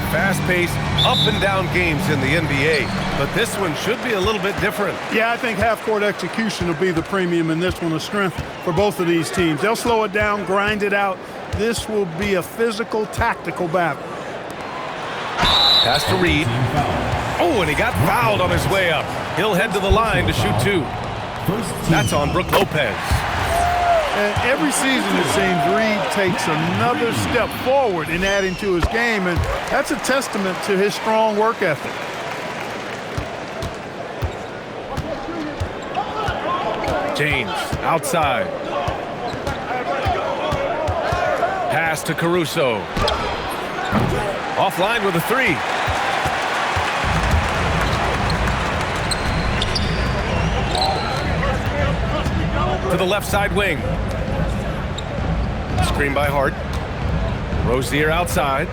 of fast-paced, up-and-down games in the NBA, but this one should be a little bit different. Yeah, I think half-court execution will be the premium in this one, a strength for both of these teams. They'll slow it down, grind it out. This will be a physical, tactical battle. Pass to Reed. Oh, and he got fouled on his way up. He'll head to the line to shoot two. That's on Brook Lopez. And every season, it seems, Reed takes another step forward in adding to his game, and that's a testament to his strong work ethic. James, outside. Pass to Caruso. Offline with a three. To the left side wing. Screen by Hart. Rozier outside.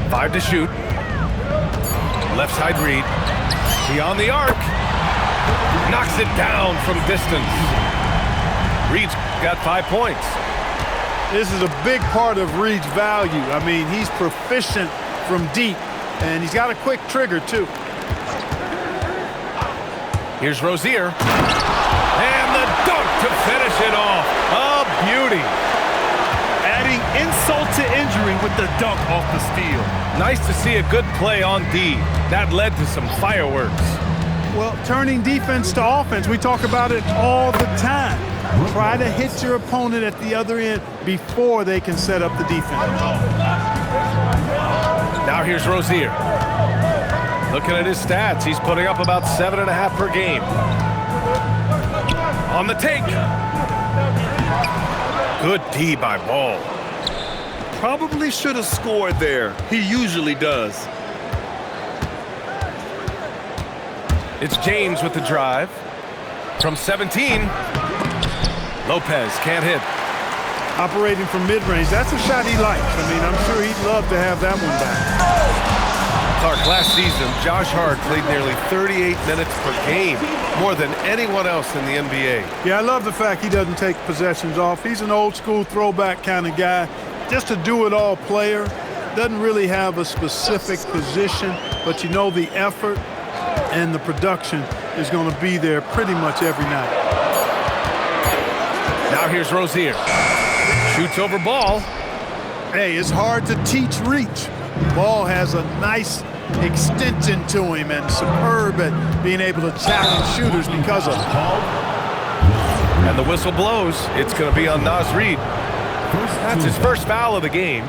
5 to shoot. Left side Reed. Beyond the arc. Knocks it down from distance. Reed's got 5 points. This is a big part of Reed's value. I mean, he's proficient from deep, and he's got a quick trigger, too. Here's Rozier. And the dunk to finish it off. A beauty. Adding insult to injury with the dunk off the steal. Nice to see a good play on D. That led to some fireworks. Well, turning defense to offense, we talk about it all the time. Try to hit your opponent at the other end before they can set up the defense. Now here's Rozier. Looking at his stats, he's putting up about 7.5 per game. On the take. Good D by Ball. Probably should have scored there. He usually does. It's James with the drive. From 17. Lopez can't hit. Operating from mid-range, that's a shot he likes. I mean, I'm sure he'd love to have that one back. Clark, last season, Josh Hart played nearly 38 minutes per game, more than anyone else in the NBA. Yeah, I love the fact he doesn't take possessions off. He's an old-school throwback kind of guy. Just a do-it-all player. Doesn't really have a specific position, but you know the effort and the production is going to be there pretty much every night. Now here's Rozier. Shoots over Ball. Hey, it's hard to teach reach. Ball has a nice extension to him and superb at being able to challenge shooters because of it. And the whistle blows. It's going to be on Naz Reid. That's his first foul of the game.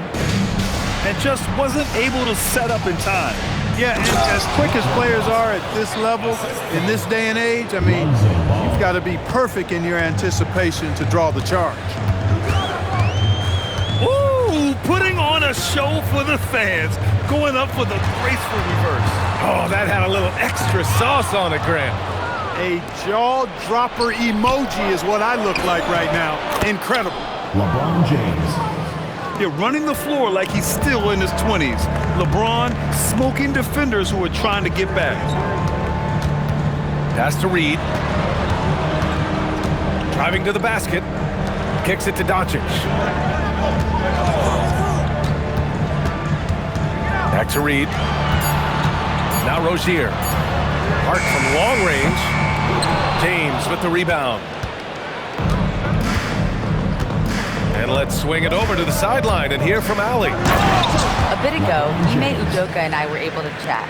And just wasn't able to set up in time. Yeah, and as quick as players are at this level, in this day and age, I mean, you've got to be perfect in your anticipation to draw the charge. Ooh, putting on a show for the fans, going up for the graceful reverse. Oh, that had a little extra sauce on it, Grant. A jaw-dropper emoji is what I look like right now. Incredible. LeBron James. Yeah, running the floor like he's still in his 20s. LeBron smoking defenders who are trying to get back. Pass to Reed. Driving to the basket. Kicks it to Doncic. Back to Reed. Now Rozier. Hart from long range. James with the rebound. And let's swing it over to the sideline and hear from Allie. A bit ago, Ime Udoka and I were able to chat.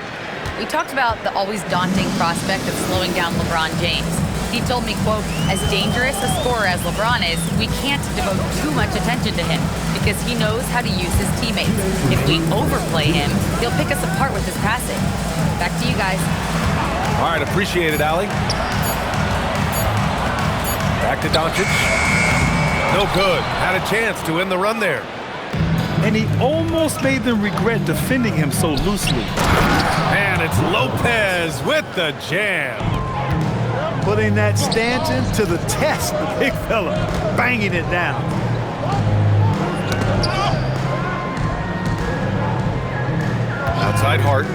We talked about the always daunting prospect of slowing down LeBron James. He told me, quote, as dangerous a scorer as LeBron is, we can't devote too much attention to him because he knows how to use his teammates. If we overplay him, he'll pick us apart with his passing. Back to you guys. All right, appreciate it, Allie. Back to Doncic. No good. Had a chance to end the run there. And he almost made them regret defending him so loosely. And it's Lopez with the jam. Putting that stanchion to the test, the big fella, banging it down. Outside Hart.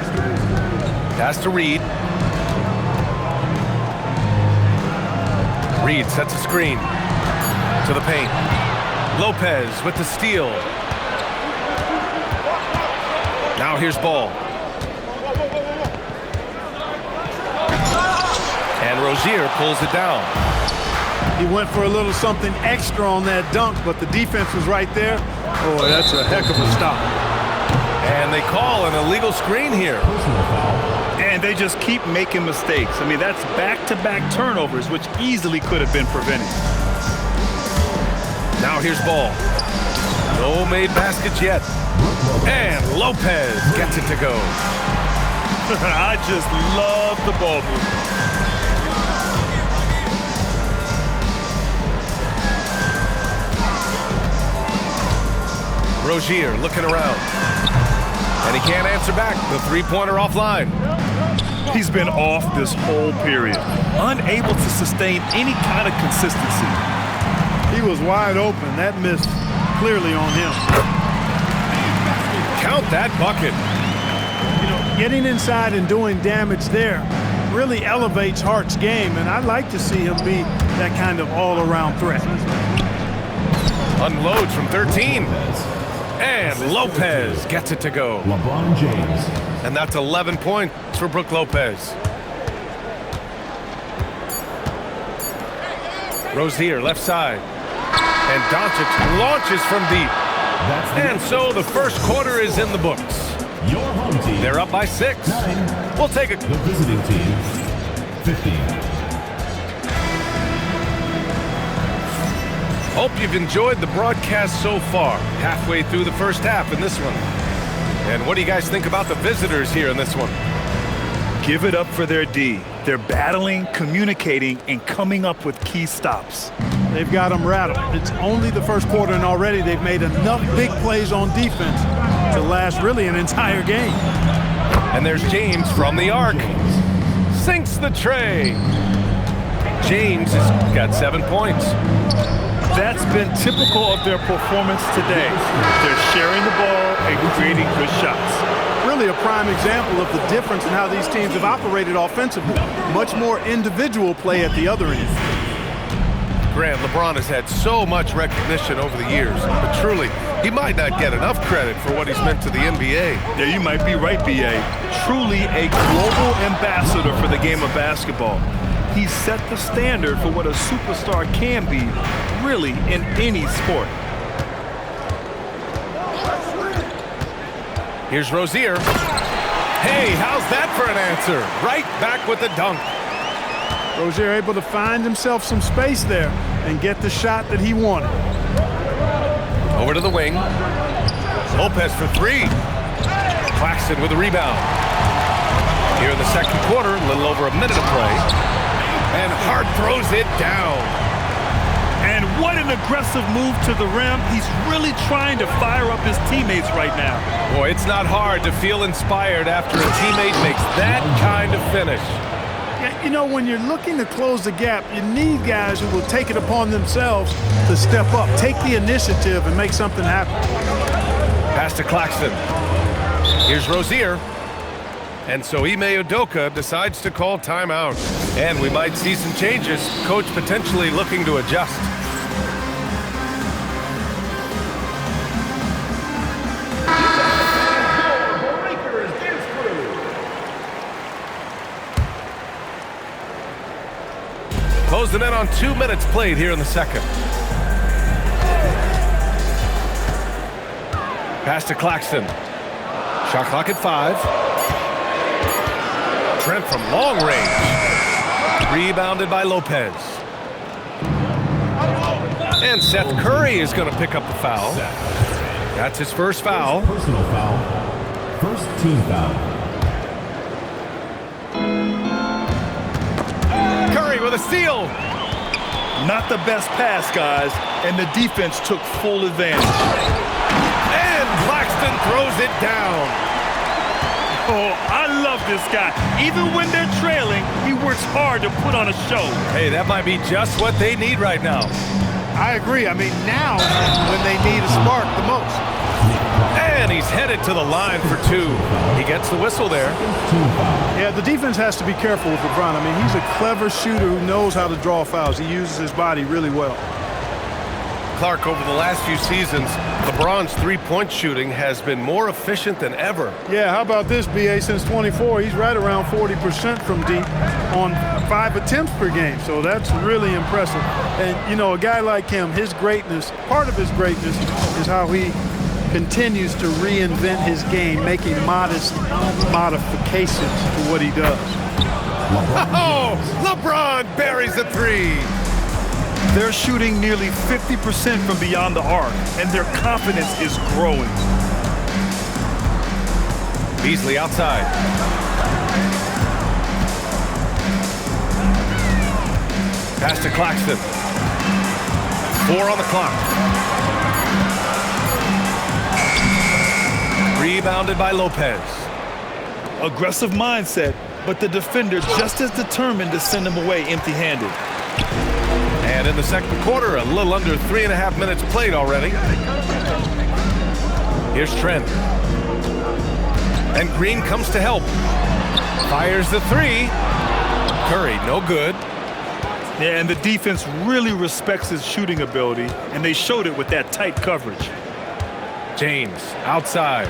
Pass to Reed. Reed sets a screen. To the paint. Lopez with the steal. Now here's ball. And Rozier pulls it down. He went for a little something extra on that dunk, but the defense was right there. Oh, that's a heck of a stop. And they call an illegal screen here. And they just keep making mistakes. I mean, that's back-to-back turnovers, which easily could have been prevented. Now here's ball. No made baskets yet. And Lopez gets it to go. I just love the ball movement. Rozier looking around. And he can't answer back. The three-pointer offline. He's been off this whole period, unable to sustain any kind of consistency. He was wide open. That missed clearly on him. Count that bucket. You know, getting inside and doing damage there really elevates Hart's game, and I'd like to see him be that kind of all-around threat. Unloads from 13. And Lopez gets it to go. LeBron James. And that's 11 points for Brook Lopez. Rozier left side. And Doncic launches from deep. And so the first quarter is in the books. Your home team. They're up by 6. 9. We'll take it. The visiting team, 15. Hope you've enjoyed the broadcast so far. Halfway through the first half in this one. And what do you guys think about the visitors here in this one? Give it up for their D. They're battling, communicating, and coming up with key stops. They've got them rattled. It's only the first quarter, and already they've made enough big plays on defense to last really an entire game. And there's James from the arc. Sinks the tray. James has got 7 points. That's been typical of their performance today. They're sharing the ball and creating good shots. Really a prime example of the difference in how these teams have operated offensively. Much more individual play at the other end. Grant, LeBron has had so much recognition over the years, but truly, he might not get enough credit for what he's meant to the NBA. Yeah, you might be right, B.A. Truly a global ambassador for the game of basketball. He set the standard for what a superstar can be, really, in any sport. Here's Rozier. Hey, how's that for an answer? Right back with the dunk. Rozier able to find himself some space there and get the shot that he wanted. Over to the wing. Lopez for 3. Claxton with a rebound. Here in the second quarter, a little over a minute of play. And Hart throws it down. And what an aggressive move to the rim. He's really trying to fire up his teammates right now. Boy, it's not hard to feel inspired after a teammate makes that kind of finish. You know, when you're looking to close the gap, you need guys who will take it upon themselves to step up, take the initiative, and make something happen. Pass to Claxton. Here's Rozier. And so Ime Udoka decides to call timeout. And we might see some changes. Coach potentially looking to adjust. Closing in on 2 minutes played here in the second. Pass to Claxton. Shot clock at 5. Trent from long range. Rebounded by Lopez. And Seth Curry is going to pick up the foul. That's his first foul. Personal foul. First team foul. Curry with a steal. Not the best pass, guys, and the defense took full advantage. And Claxton throws it down. Oh, I love this guy. Even when they're trailing, he works hard to put on a show. Hey, that might be just what they need right now. I agree. I mean, now when they need a spark the most. And he's headed to the line for 2. He gets the whistle there. Yeah, the defense has to be careful with LeBron. I mean, he's a clever shooter who knows how to draw fouls. He uses his body really well. Clark, over the last few seasons, LeBron's three-point shooting has been more efficient than ever. Yeah, how about this, BA? Since 24, he's right around 40% from deep on 5 attempts per game. So that's really impressive. And, you know, a guy like him, his greatness, part of his greatness is how he continues to reinvent his game, making modest modifications to what he does. Oh, LeBron buries a three. They're shooting nearly 50% from beyond the arc, and their confidence is growing. Beasley outside. Pass to Claxton. 4 on the clock. Rebounded by Lopez. Aggressive mindset, but the defender just as determined to send him away empty-handed. And in the second quarter, a little under 3.5 minutes played already. Here's Trent. And Green comes to help. Fires the three. Curry, no good. Yeah, and the defense really respects his shooting ability, and they showed it with that tight coverage. James outside.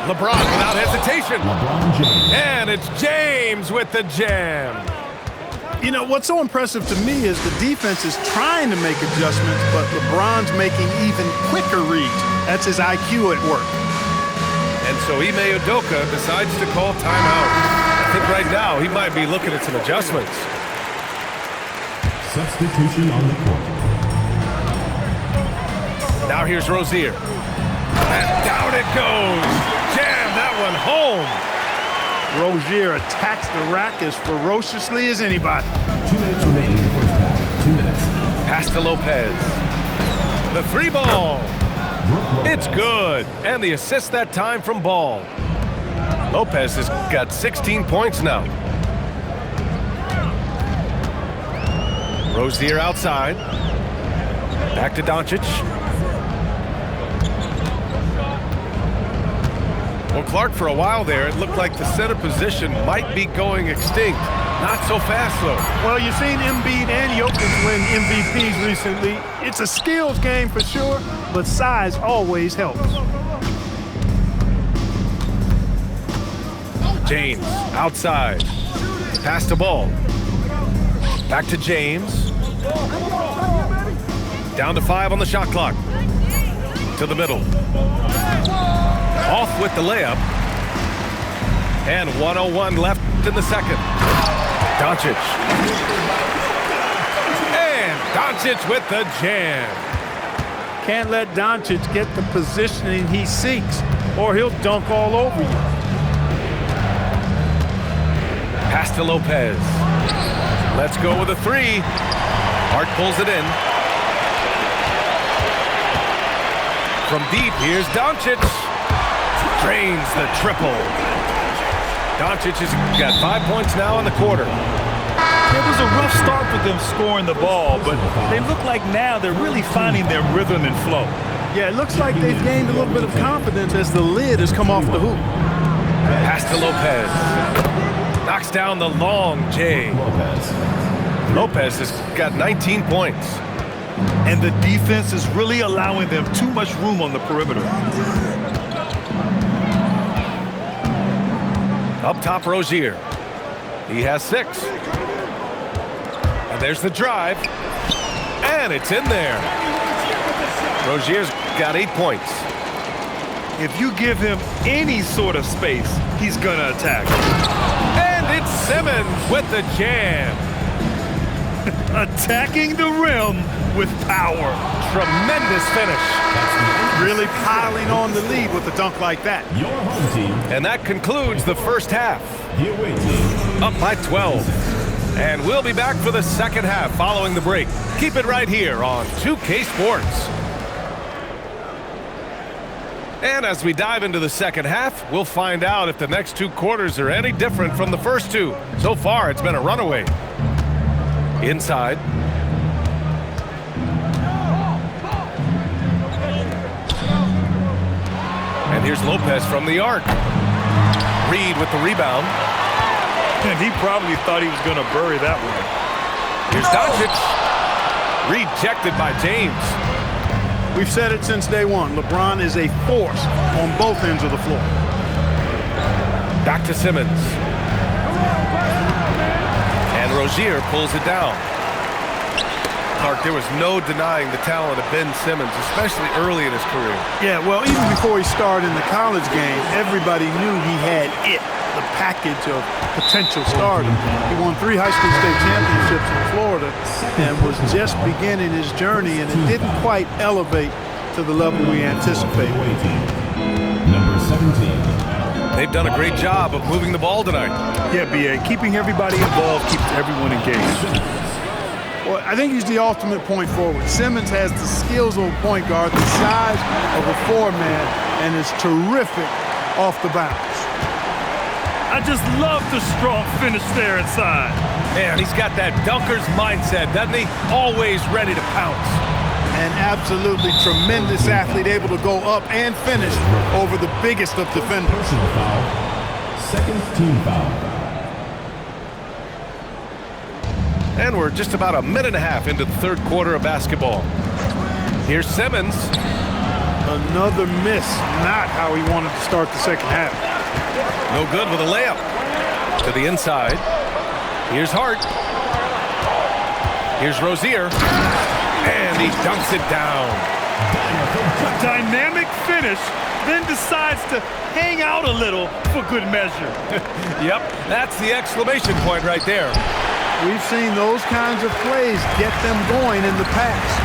LeBron without hesitation. LeBron James. And it's James with the jam. You know, what's so impressive to me is the defense is trying to make adjustments, but LeBron's making even quicker reads. That's his IQ at work. And so Ime Udoka decides to call timeout. I think right now he might be looking at some adjustments. Substitution on the court. Now here's Rozier. And down it goes. Jam that one home. Rozier attacks the rack as ferociously as anybody. 2 minutes remaining in the first half. 2 minutes. Pass to Lopez. The three ball. It's good. And the assist that time from Ball. Lopez has got 16 points now. Rozier outside. Back to Doncic. Well, Clark, for a while there, it looked like the center position might be going extinct. Not so fast, though. Well, you've seen Embiid and Jokic win MVPs recently. It's a skills game for sure, but size always helps. James outside. Pass to Ball. Back to James. Down to 5 on the shot clock. To the middle. Off with the layup. And 1:01 left in the second. Doncic. And Doncic with the jam. Can't let Doncic get the positioning he seeks, or he'll dunk all over you. Pass to Lopez. Let's go with a three. Hart pulls it in. From deep, here's Doncic. Drains the triple. Doncic has got 5 points now in the quarter. It was a rough start for them scoring the ball, but they look like now they're really finding their rhythm and flow. Yeah, it looks like they've gained a little bit of confidence as the lid has come off the hoop. Pass to Lopez. Knocks down the long J. Lopez has got 19 points. And the defense is really allowing them too much room on the perimeter. Up top, Rozier. He has 6. And there's the drive. And it's in there. Rozier's got 8 points. If you give him any sort of space, he's going to attack. And it's Simmons with the jam. Attacking the rim with power. Tremendous finish. Really piling on the lead with a dunk like that. Your home team. And that concludes the first half. The away team. Up by 12. And we'll be back for the second half following the break. Keep it right here on 2K Sports. And as we dive into the second half, we'll find out if the next 2 quarters are any different from the first 2. So far, it's been a runaway. Inside. And here's Lopez from the arc. Reed with the rebound. And he probably thought he was going to bury that one. Here's Doncic. Rejected by James. We've said it since day one. LeBron is a force on both ends of the floor. Back to Simmons. And Rozier pulls it down. Clark, there was no denying the talent of Ben Simmons, especially early in his career. Yeah, well, even before he started in the college game, everybody knew he had it, the package of potential starter. He won 3 high school state championships in Florida and was just beginning his journey, and it didn't quite elevate to the level we anticipated. Number 17. They've done a great job of moving the ball tonight. Yeah, B.A. Keeping everybody involved keeps everyone engaged. Well, I think he's the ultimate point forward. Simmons has the skills of a point guard, the size of a 4-man, and is terrific off the bounce. I just love the strong finish there inside. Man, he's got that dunker's mindset, doesn't he? Always ready to pounce. An absolutely tremendous athlete, able to go up and finish over the biggest of defenders. Personal foul. Second team foul. And we're just about a minute and a half into the third quarter of basketball. Here's Simmons. Another miss, not how he wanted to start the second half. No good with a layup. To the inside. Here's Hart. Here's Rozier. And he dunks it down. A dynamic finish, then decides to hang out a little for good measure. Yep, that's the exclamation point right there. We've seen those kinds of plays get them going in the past.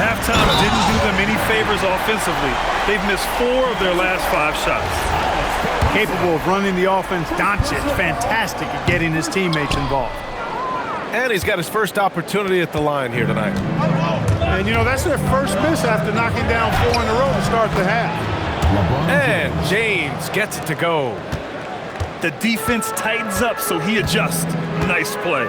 Halftime didn't do them any favors offensively. They've missed 4 of their last 5 shots. Capable of running the offense, Doncic, fantastic at getting his teammates involved. And he's got his first opportunity at the line here tonight. And, you know, that's their first miss after knocking down 4 in a row to start the half. And James gets it to go. The defense tightens up, so he adjusts. Nice play.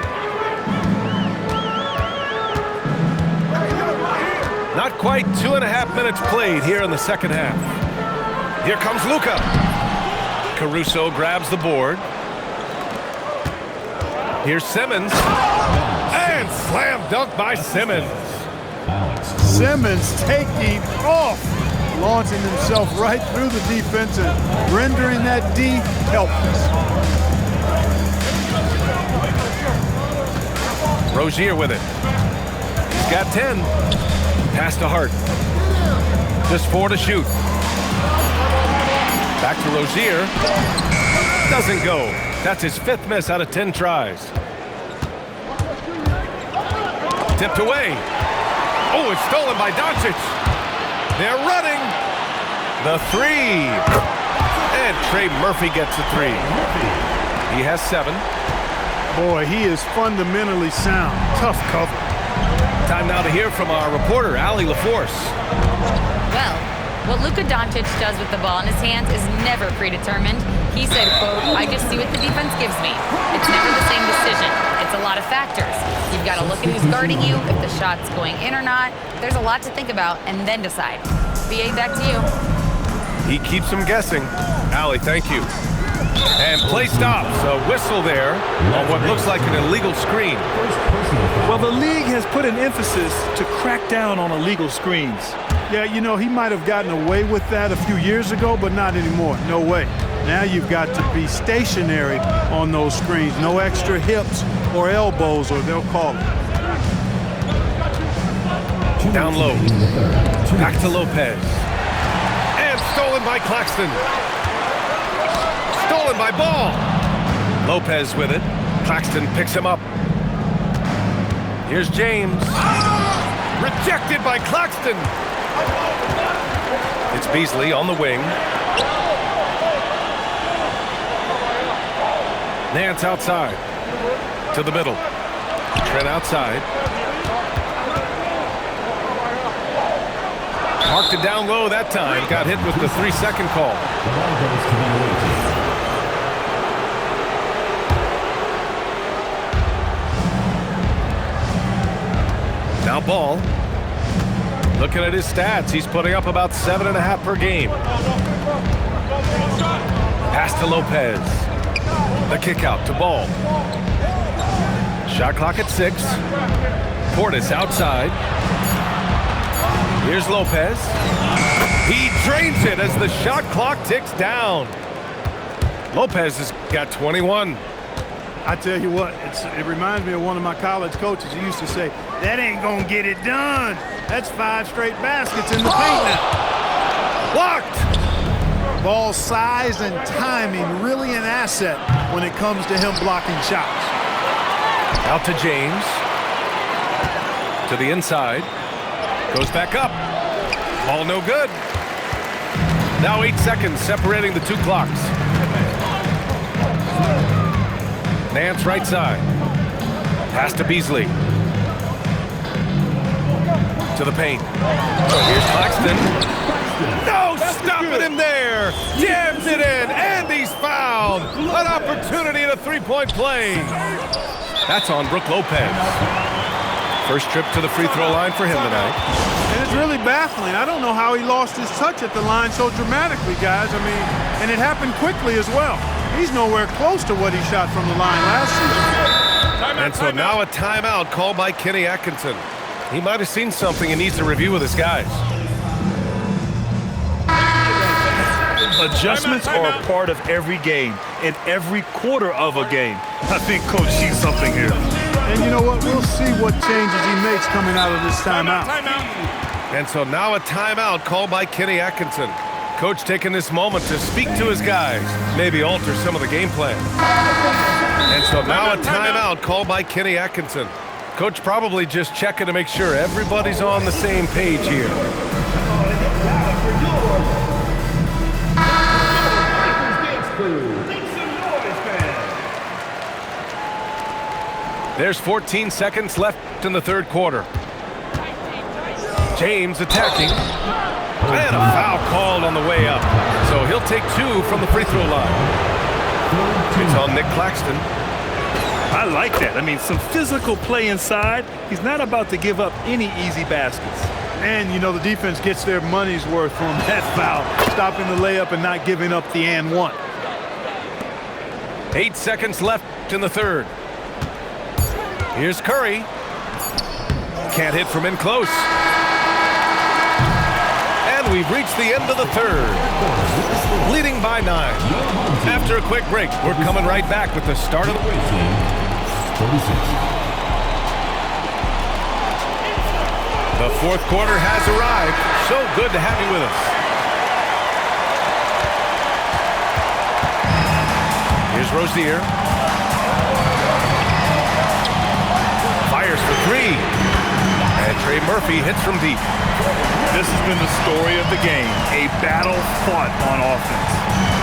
Not quite 2.5 minutes played here in the second half. Here comes Luka. Caruso grabs the board. Here's Simmons. And slam dunk by Simmons. Simmons taking off, launching himself right through the defense and rendering that D helpless. Rozier with it. He's got 10. Pass to Hart. Just 4 to shoot. Back to Rozier. Doesn't go. That's his 5th miss out of 10 tries. Tipped away. Oh, it's stolen by Doncic. They're running. The 3. And Trey Murphy gets the 3. He has 7. Boy, he is fundamentally sound. Tough cover. Time now to hear from our reporter, Allie LaForce. Well, what Luka Doncic does with the ball in his hands is never predetermined. He said, quote, "I just see what the defense gives me. It's never the same decision. It's a lot of factors. You've got to look at who's guarding you, if the shot's going in or not. There's a lot to think about and then decide." BA, back to you. He keeps them guessing. Allie, thank you. And play stops. A whistle there on what looks like an illegal screen. Well, the league has put an emphasis to crack down on illegal screens. Yeah, you know, he might have gotten away with that a few years ago, but not anymore. No way. Now you've got to be stationary on those screens. No extra hips or elbows, or they'll call it. Down low. Back to Lopez. And stolen by Claxton. Stolen by Ball. Lopez with it. Claxton picks him up. Here's James. Rejected by Claxton. It's Beasley on the wing. Nance outside. To the middle. Trent outside. Marked it down low that time. Got hit with the 3-second call. Now Ball. Looking at his stats, he's putting up about 7.5 per game. Pass to Lopez. The kick out to Ball. Shot clock at 6. Portis outside. Here's Lopez. He drains it as the shot clock ticks down. Lopez has got 21. I tell you what, it reminds me of one of my college coaches. He used to say, that ain't gonna get it done. That's 5 straight baskets in the paint now. Blocked. Ball size and timing really an asset when it comes to him blocking shots. Out to James. To the inside. Goes back up. Ball no good. Now 8 seconds separating the 2 clocks. Nance right side. Pass to Beasley. To the paint. Here's Claxton. No, stopping him there. Jams it in, and he's fouled. An opportunity in a 3-point play. That's on Brook Lopez. First trip to the free throw line for him tonight. And it's really baffling. I don't know how he lost his touch at the line so dramatically, guys. I mean, and it happened quickly as well. He's nowhere close to what he shot from the line last season. And so now a timeout called by Kenny Atkinson. He might have seen something and needs to review with his guys. Adjustments are a part of every game, in every quarter of a game. I think Coach sees something here. And you know what? We'll see what changes he makes coming out of this timeout. And so now a timeout called by Kenny Atkinson. Coach taking this moment to speak to his guys, maybe alter some of the game plan. And so now a timeout called by Kenny Atkinson. Coach probably just checking to make sure everybody's on the same page here. There's 14 seconds left in the 3rd quarter. James attacking. And a foul called on the way up. So he'll take 2 from the free throw line. It's on Nick Claxton. I like that. I mean, some physical play inside. He's not about to give up any easy baskets. And, you know, the defense gets their money's worth from that foul, stopping the layup and not giving up the and 1. 8 seconds left in the 3rd. Here's Curry. Can't hit from in close. And we've reached the end of the 3rd. Leading by 9. After a quick break, we're coming right back with the start of the 46. The 4th quarter has arrived. So good to have you with us. Here's Rozier. Fires for 3. And Trey Murphy hits from deep. This has been the story of the game, a battle fought on offense.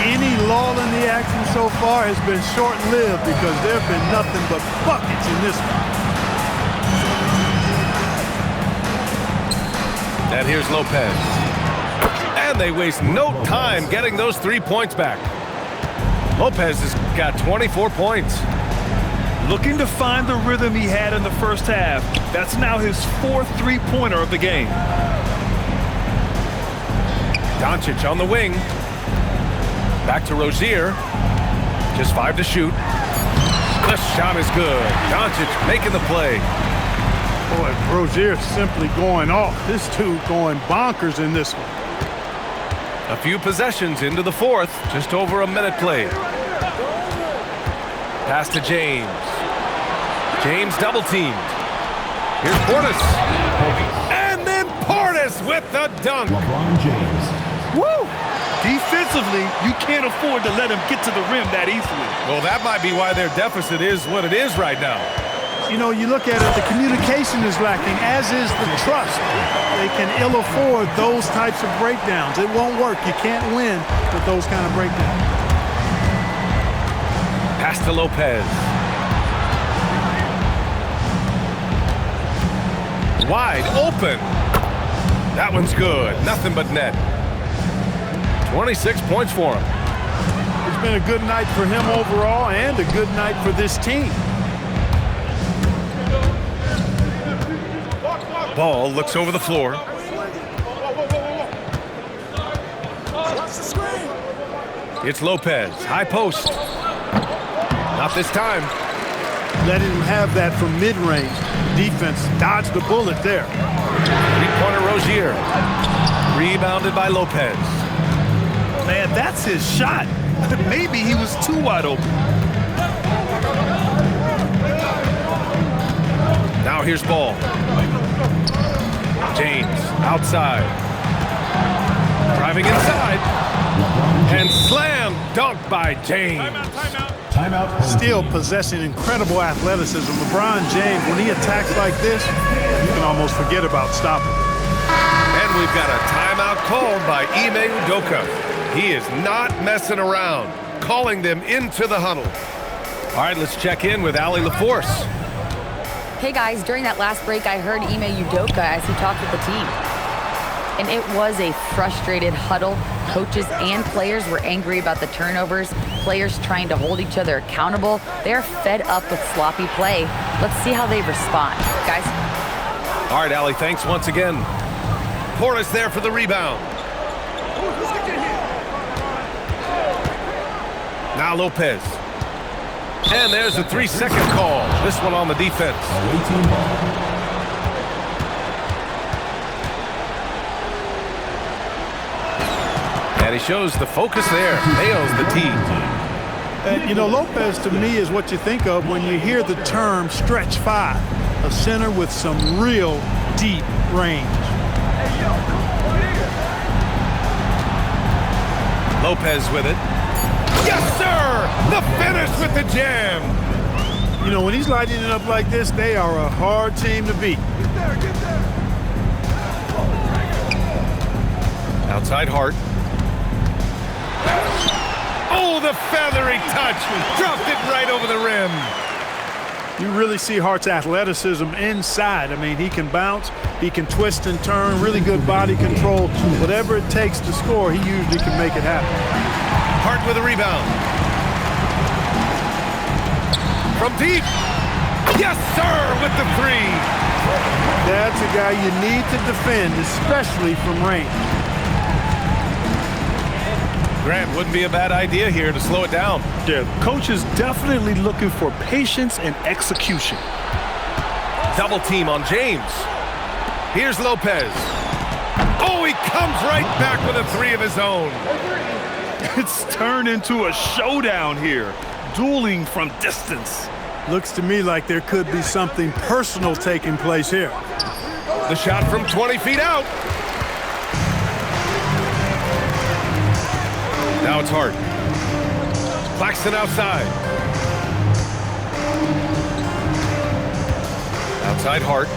Any lull in the action so far has been short-lived because there have been nothing but buckets in this one. And here's Lopez. And they waste no time getting those 3 points back. Lopez has got 24 points. Looking to find the rhythm he had in the first half. That's now his 4th three-pointer of the game. Doncic on the wing. Back to Rozier. Just 5 to shoot. The shot is good. Doncic making the play. Boy, Rozier's simply going off. This dude going bonkers in this one. A few possessions into the 4th. Just over a minute played. Pass to James. James double teamed. Here's Portis. And then Portis with the dunk. LeBron James. Woo! Defensively, you can't afford to let him get to the rim that easily. Well, that might be why their deficit is what it is right now. You know, you look at it, the communication is lacking, as is the trust. They can ill afford those types of breakdowns. It won't work. You can't win with those kind of breakdowns. Pass to Lopez. Wide open. That one's good. Nothing but net. 26 points for him. It's been a good night for him overall and a good night for this team. Ball looks over the floor. It's Lopez. High post. Not this time. letting him have that from mid-range. Defense dodged the bullet there. Three-pointer Rozier. Rebounded by Lopez. Man, that's his shot. Maybe he was too wide open. Now here's ball. James outside. Driving inside. And slam dunk by James. Timeout. Still possessing incredible athleticism. LeBron James, when he attacks like this, you can almost forget about stopping. And we've got a timeout called by Ime Udoka. He is not messing around, calling them into the huddle. All right, let's check in with Allie LaForce. Hey guys, during that last break, I heard Ime Udoka as he talked with the team. And it was a frustrated huddle. Coaches and players were angry about the turnovers. Players trying to hold each other accountable. They're fed up with sloppy play. Let's see how they respond. Guys? All right, Allie, thanks once again. Portis there for the rebound. Now Lopez. And there's a 3-second call. This one on the defense. And he shows the focus there. Nails the tee. You know, Lopez to me is what you think of when you hear the term stretch five. A center with some real deep range. Lopez with it. Yes, sir! The finish with the jam. You know, when he's lighting it up like this, they are a hard team to beat. Outside Hart. Oh, the feathery touch. Dropped it right over the rim. You really see Hart's athleticism inside. I mean, he can bounce, he can twist and turn, really good body control. Whatever it takes to score, he usually can make it happen. Hart with a rebound. From deep. Yes, sir, with the three. That's a guy you need to defend, especially from range. Grant, wouldn't be a bad idea here to slow it down. Yeah, coach is definitely looking for patience and execution. Double team on James. Here's Lopez. Oh, he comes right back with a three of his own. It's turned into a showdown here. Dueling from distance. Looks to me like there could be something personal taking place here. The shot from 20 feet out. Now it's Hart. Claxton outside. Outside Hart.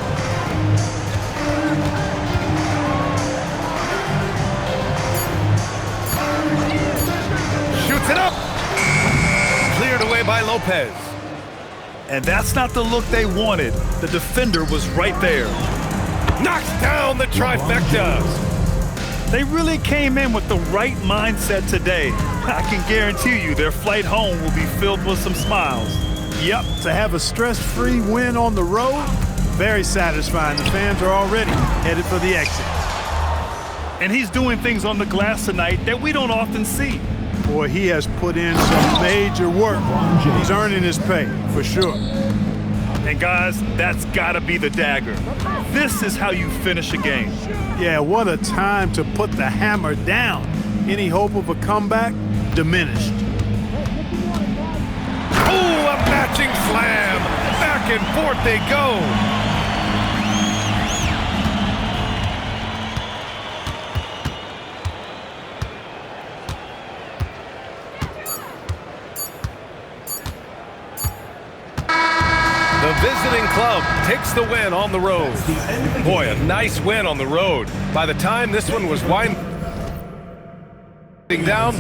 Shoots it up. Cleared away by Lopez. And that's not the look they wanted. The defender was right there. Knocks down the trifecta. They really came in with the right mindset today. I can guarantee you their flight home will be filled with some smiles. Yep, to have a stress-free win on the road, very satisfying. The fans are already headed for the exit. And he's doing things on the glass tonight that we don't often see. Boy, he has put in some major work. He's earning his pay, for sure. And guys, that's gotta be the dagger. This is how you finish a game. Yeah, what a time to put the hammer down. Any hope of a comeback? Diminished. Oh, a matching slam. Back and forth they go. The visiting club takes the win on the road. Boy, a nice win on the road. By the time this one was winding down,